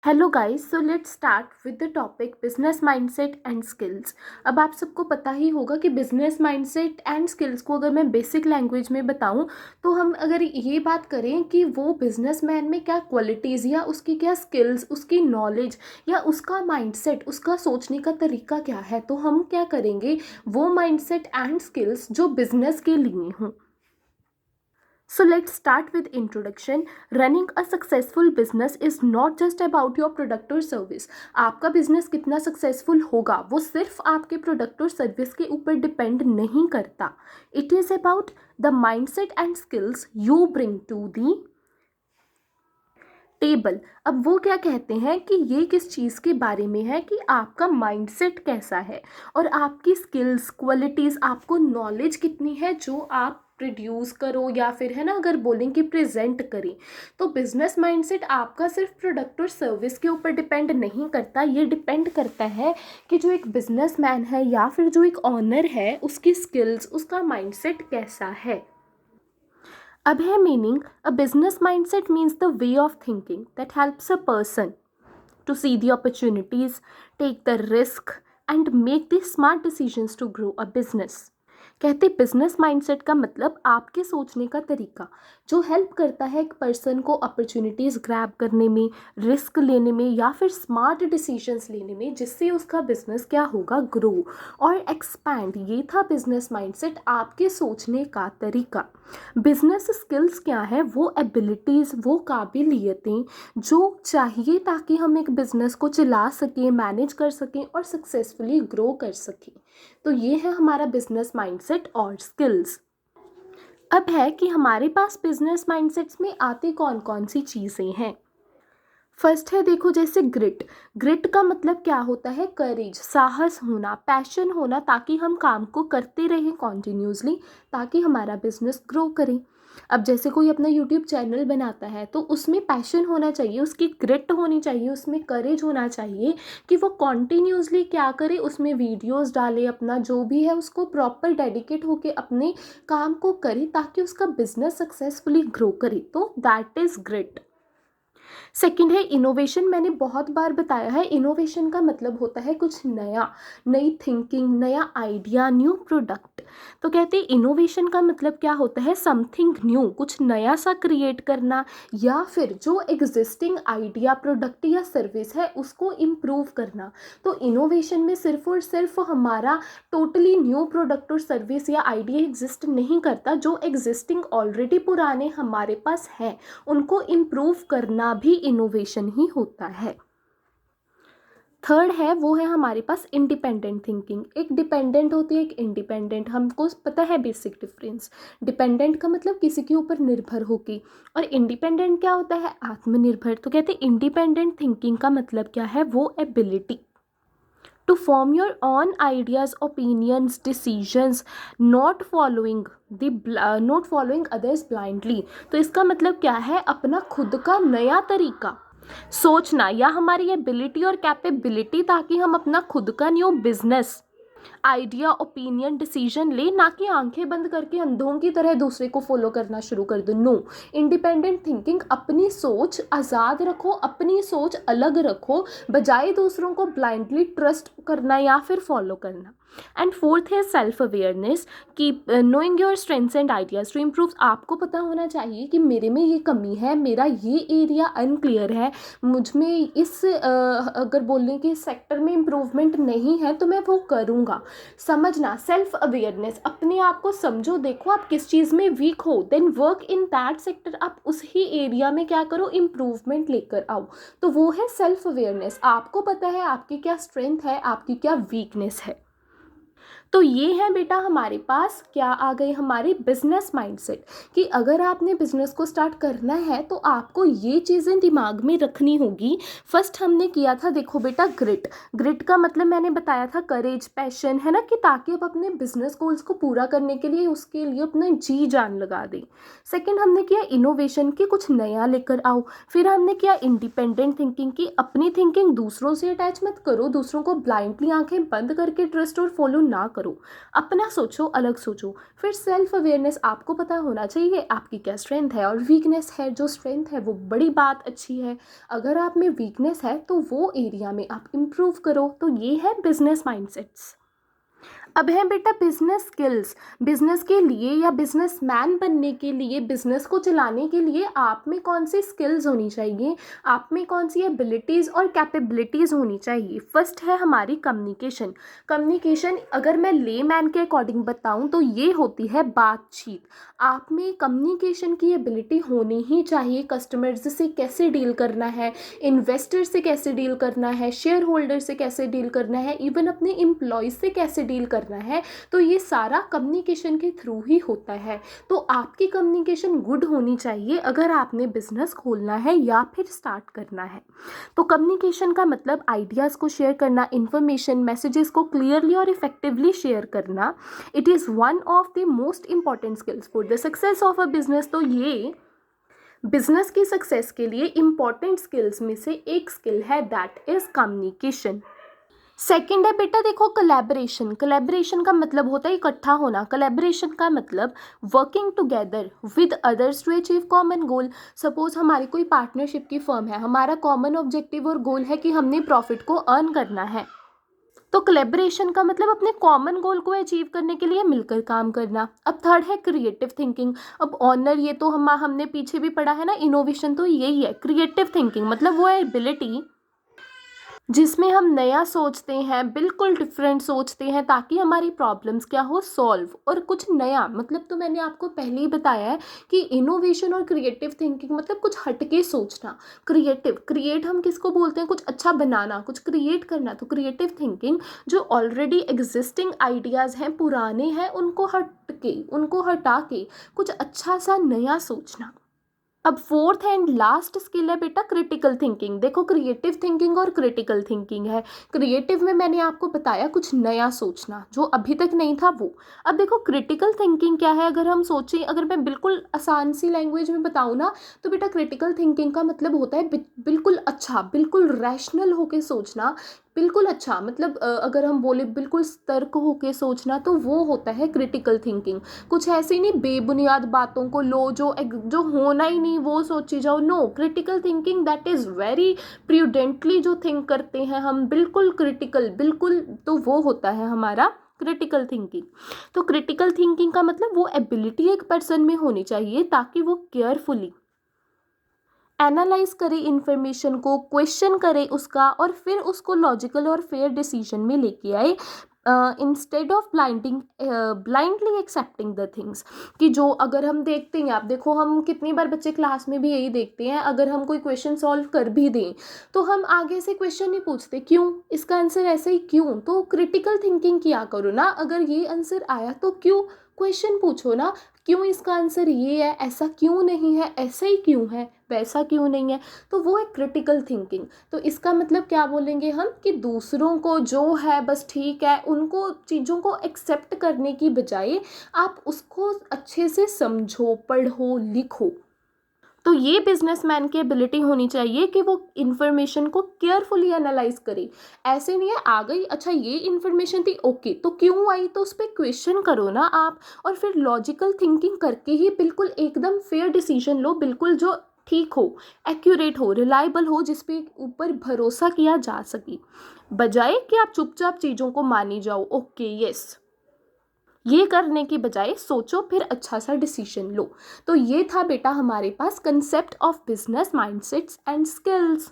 Hello guys, so let's start with the topic business mindset and skills. अब आप सबको पता ही होगा कि बिजनेस माइंडसेट एंड स्किल्स को अगर मैं बेसिक लैंग्वेज में बताऊं तो हम अगर ये बात करें कि वो बिजनेसमैन में क्या क्वालिटीज़ या उसकी क्या स्किल्स, उसकी नॉलेज या उसका माइंडसेट, उसका सोचने का तरीका क्या है, तो हम क्या करेंगे वो माइंडसेट एंड स्किल्स जो बिजनेस के लिए हों। So let's start with introduction. Running a successful business is not just about your product or service. आपका बिजनेस कितना सक्सेसफुल होगा वो सिर्फ आपके प्रोडक्ट और सर्विस के ऊपर डिपेंड नहीं करता. It is about the mindset and skills you bring to the table. अब वो क्या कहते हैं कि ये किस चीज़ के बारे में है कि आपका माइंडसेट कैसा है और आपकी स्किल्स, क्वालिटीज़, आपको नॉलेज कितनी है जो आप प्रोड्यूस करो या फिर है ना अगर बोलें कि प्रेजेंट करें. तो बिजनेस माइंडसेट आपका सिर्फ प्रोडक्ट और सर्विस के ऊपर डिपेंड नहीं करता. ये डिपेंड करता है कि जो एक बिजनेसमैन है या फिर जो एक ऑनर है उसकी स्किल्स, उसका माइंडसेट कैसा है. अब है meaning. A business mindset means the way of thinking that helps a person to see the opportunities, take the risk, and make the smart decisions to grow a business. कहते business mindset का मतलब आपके सोचने का तरीका जो help करता है एक पर्सन को अपॉर्चुनिटीज़ ग्रैब करने में, रिस्क लेने में या फिर स्मार्ट डिसीजंस लेने में, जिससे उसका बिजनेस क्या होगा, ग्रो और एक्सपैंड. ये था बिजनेस माइंडसेट, आपके सोचने का तरीका. बिजनेस स्किल्स क्या है, वो एबिलिटीज़, वो काबिलियतें जो चाहिए ताकि हम एक बिज़नेस को चला सकें, मैनेज कर सकें और सक्सेसफुली ग्रो कर सकें. तो ये है हमारा बिजनेस माइंडसेट और स्किल्स. अब है कि हमारे पास बिजनेस माइंडसेट्स में आती कौन कौन सी चीज़ें हैं. फर्स्ट है, देखो जैसे ग्रिट. ग्रिट का मतलब क्या होता है, करेज, साहस होना, पैशन होना, ताकि हम काम को करते रहें कॉन्टिन्यूसली ताकि हमारा बिजनेस ग्रो करे. अब जैसे कोई अपना यूट्यूब चैनल बनाता है तो उसमें पैशन होना चाहिए, उसकी ग्रिट होनी चाहिए, उसमें करेज होना चाहिए कि वो कॉन्टिन्यूसली क्या करे, उसमें वीडियोस डाले, अपना जो भी है उसको प्रॉपर डेडिकेट होके अपने काम को करे ताकि उसका बिजनेस सक्सेसफुली ग्रो करे. तो दैट इज़ ग्रिट. सेकंड है इनोवेशन. मैंने बहुत बार बताया है, इनोवेशन का मतलब होता है कुछ नया, नई थिंकिंग, नया आइडिया, न्यू प्रोडक्ट. तो कहते हैं इनोवेशन का मतलब क्या होता है, समथिंग न्यू, कुछ नया सा क्रिएट करना या फिर जो एग्जिस्टिंग आइडिया, प्रोडक्ट या सर्विस है उसको इम्प्रूव करना. तो इनोवेशन में सिर्फ और सिर्फ हमारा टोटली न्यू प्रोडक्ट और सर्विस या आइडिया एग्जिस्ट नहीं करता, जो एग्जिस्टिंग ऑलरेडी पुराने हमारे पास हैं उनको इम्प्रूव करना भी इनोवेशन ही होता है. थर्ड है, वो है हमारे पास इंडिपेंडेंट थिंकिंग. एक डिपेंडेंट होती है, एक इंडिपेंडेंट. हमको पता है बेसिक डिफरेंस. डिपेंडेंट का मतलब किसी के ऊपर निर्भर होके और इंडिपेंडेंट क्या होता है, आत्मनिर्भर. तो कहते हैं इंडिपेंडेंट थिंकिंग का मतलब क्या है, वो ability to form your own ideas, opinions, decisions, not following others blindly. तो इसका मतलब क्या है, अपना खुद का नया तरीका सोचना या हमारी एबिलिटी और कैपेबिलिटी ताकि हम अपना खुद का new business idea, opinion, decision ले, ना कि आंखें बंद करके अंधों की तरह दूसरे को फॉलो करना शुरू कर दो. नो. इंडिपेंडेंट थिंकिंग, अपनी सोच आज़ाद रखो, अपनी सोच अलग रखो, बजाय दूसरों को ब्लाइंडली ट्रस्ट करना या फिर फॉलो करना. एंड फोर्थ है सेल्फ अवेयरनेस, कि knowing your strengths and ideas to improve. आपको पता होना चाहिए कि मेरे में ये कमी है, मेरा ये एरिया अनक्लियर है, मुझ में इस अगर बोलने के सेक्टर में इम्प्रूवमेंट नहीं है तो मैं वो करूँगा. समझना, सेल्फ अवेयरनेस, अपने आप को समझो, देखो आप किस चीज़ में वीक हो, then work in that sector. आप उस ही एरिया में क्या करो, इम्प्रूवमेंट लेकर आओ. तो वो है सेल्फ अवेयरनेस. आपको पता है आपकी क्या स्ट्रेंथ है, आपकी क्या वीकनेस है. तो ये है बेटा हमारे पास क्या आ गए, हमारे बिजनेस माइंडसेट, कि अगर आपने बिजनेस को स्टार्ट करना है तो आपको ये चीज़ें दिमाग में रखनी होगी. फर्स्ट हमने किया था, देखो बेटा, ग्रिट. ग्रिट का मतलब मैंने बताया था करेज, पैशन, है ना, कि ताकि आप अपने बिजनेस गोल्स को पूरा करने के लिए उसके लिए अपना जी जान लगा दें. सेकेंड हमने किया इनोवेशन, की कुछ नया लेकर आओ. फिर हमने किया इंडिपेंडेंट थिंकिंग, की अपनी थिंकिंग दूसरों से अटैच मत करो, दूसरों को ब्लाइंडली आंखें बंद करके ट्रस्ट और फॉलो ना करो, अपना सोचो, अलग सोचो। फिर सेल्फ अवेयरनेस, आपको पता होना चाहिए आपकी क्या स्ट्रेंथ है और वीकनेस है। जो स्ट्रेंथ है वो बड़ी बात अच्छी है, अगर आप में वीकनेस है तो वो एरिया में आप इम्प्रूव करो। तो ये है बिजनेस माइंडसेट्स। अब है बेटा बिजनेस स्किल्स। बिजनेस के लिए या बिजनेसमैन बनने के लिए, बिजनेस को चलाने के लिए आप में कौन सी स्किल्स होनी चाहिए, आप में कौन सी एबिलिटीज़ और कैपेबिलिटीज़ होनी चाहिए। फर्स्ट है हमारी कम्युनिकेशन। कम्युनिकेशन अगर मैं लेमैन के अकॉर्डिंग बताऊं तो ये होती है बातचीत। आप में कम्युनिकेशन की एबिलिटी होनी ही चाहिए। कस्टमर्स से कैसे डील करना है, इन्वेस्टर से कैसे डील करना है, शेयर होल्डर से कैसे डील करना है, इवन अपने एम्प्लॉयज़ से कैसे डील करना है, तो ये सारा कम्युनिकेशन के थ्रू ही होता है। तो आपकी कम्युनिकेशन गुड होनी चाहिए अगर आपने बिजनेस खोलना है या फिर स्टार्ट करना है। तो कम्युनिकेशन का मतलब आइडियाज़ को शेयर करना, इंफॉर्मेशन मैसेजेस को क्लियरली और इफेक्टिवली शेयर करना। It is one of the most important skills for the success of a business. तो ये बिजनेस की सक्सेस के लिए इंपॉर्टेंट स्किल्स में से एक स्किल है, दैट इज कम्युनिकेशन। सेकेंड है बेटा देखो कोलैबोरेशन। कोलैबोरेशन का मतलब होता है इकट्ठा होना। कोलैबोरेशन का मतलब working together with others to achieve common goal. Suppose हमारी कोई पार्टनरशिप की फर्म है, हमारा कॉमन ऑब्जेक्टिव और गोल है कि हमने प्रॉफिट को अर्न करना है। तो कोलैबोरेशन का मतलब अपने कॉमन गोल को अचीव करने के लिए मिलकर काम करना। अब थर्ड है क्रिएटिव थिंकिंग। अब ऑनर, ये तो हमने पीछे भी पढ़ा है ना, इनोवेशन तो यही है। क्रिएटिव थिंकिंग मतलब वो एबिलिटी जिसमें हम नया सोचते हैं, बिल्कुल डिफरेंट सोचते हैं, ताकि हमारी प्रॉब्लम्स क्या हो, सॉल्व। और कुछ नया मतलब तो मैंने आपको पहले ही बताया है कि इनोवेशन और क्रिएटिव थिंकिंग मतलब कुछ हटके सोचना। क्रिएट हम किसको बोलते हैं, कुछ अच्छा बनाना, कुछ क्रिएट करना। तो क्रिएटिव थिंकिंग जो ऑलरेडी एग्जिस्टिंग आइडियाज़ हैं, पुराने हैं, उनको हटा के कुछ अच्छा सा नया सोचना। अब फोर्थ एंड लास्ट स्किल है बेटा क्रिटिकल थिंकिंग। देखो क्रिएटिव थिंकिंग और क्रिटिकल थिंकिंग है। क्रिएटिव में मैंने आपको बताया कुछ नया सोचना जो अभी तक नहीं था वो। अब देखो क्रिटिकल थिंकिंग क्या है, अगर हम सोचें, अगर मैं बिल्कुल आसान सी लैंग्वेज में बताऊँ ना, तो बेटा क्रिटिकल थिंकिंग का मतलब होता है बिल्कुल अच्छा, बिल्कुल रैशनल होके सोचना। बिल्कुल अच्छा मतलब अगर हम बोले बिल्कुल सतर्क होके सोचना, तो वो होता है क्रिटिकल थिंकिंग। कुछ ऐसे ही नहीं बेबुनियाद बातों को लो, जो होना ही नहीं वो सोची जाओ। No, critical thinking that is very prudently जो थिंक करते हैं हम, बिल्कुल क्रिटिकल, बिल्कुल, तो वो होता है हमारा क्रिटिकल थिंकिंग। तो क्रिटिकल थिंकिंग का मतलब वो एबिलिटी एक पर्सन में होनी चाहिए ताकि वो केयरफुली एनालाइज करे इन्फॉर्मेशन को, क्वेश्चन करे उसका, और फिर उसको लॉजिकल और फेयर डिसीजन में लेके आए, instead of blindly accepting the things. कि जो अगर हम देखते हैं, आप देखो हम कितनी बार बच्चे क्लास में भी यही देखते हैं, अगर हम कोई क्वेश्चन सॉल्व कर भी दें तो हम आगे से क्वेश्चन नहीं पूछते, क्यों, इसका आंसर ऐसा ही क्यों। तो क्रिटिकल थिंकिंग किया करो ना, अगर ये आंसर आया तो क्यों, क्वेश्चन पूछो ना, क्यों इसका आंसर ये है, ऐसा क्यों नहीं है, ऐसा ही क्यों है, वैसा क्यों नहीं है। तो वो है क्रिटिकल थिंकिंग। तो इसका मतलब क्या बोलेंगे हम, कि दूसरों को जो है बस ठीक है, उनको चीज़ों को एक्सेप्ट करने की बजाय आप उसको अच्छे से समझो, पढ़ो, लिखो। तो ये बिजनेसमैन की एबिलिटी होनी चाहिए कि वो इन्फॉर्मेशन को केयरफुली एनालाइज करे। ऐसे नहीं है आ गई, अच्छा ये इन्फॉर्मेशन थी, ओके, तो क्यों आई, तो उस पर क्वेश्चन करो ना आप, और फिर लॉजिकल थिंकिंग करके ही बिल्कुल एकदम फेयर डिसीजन लो, बिल्कुल जो ठीक हो, एक्यूरेट हो, रिलायबल हो, जिस पे ऊपर भरोसा किया जा सके, बजाय कि आप चुपचाप चीज़ों को मानी जाओ। ओके यस, ये करने की बजाय सोचो, फिर अच्छा सा डिसीजन लो। तो ये था बेटा हमारे पास concept of business mindsets and skills.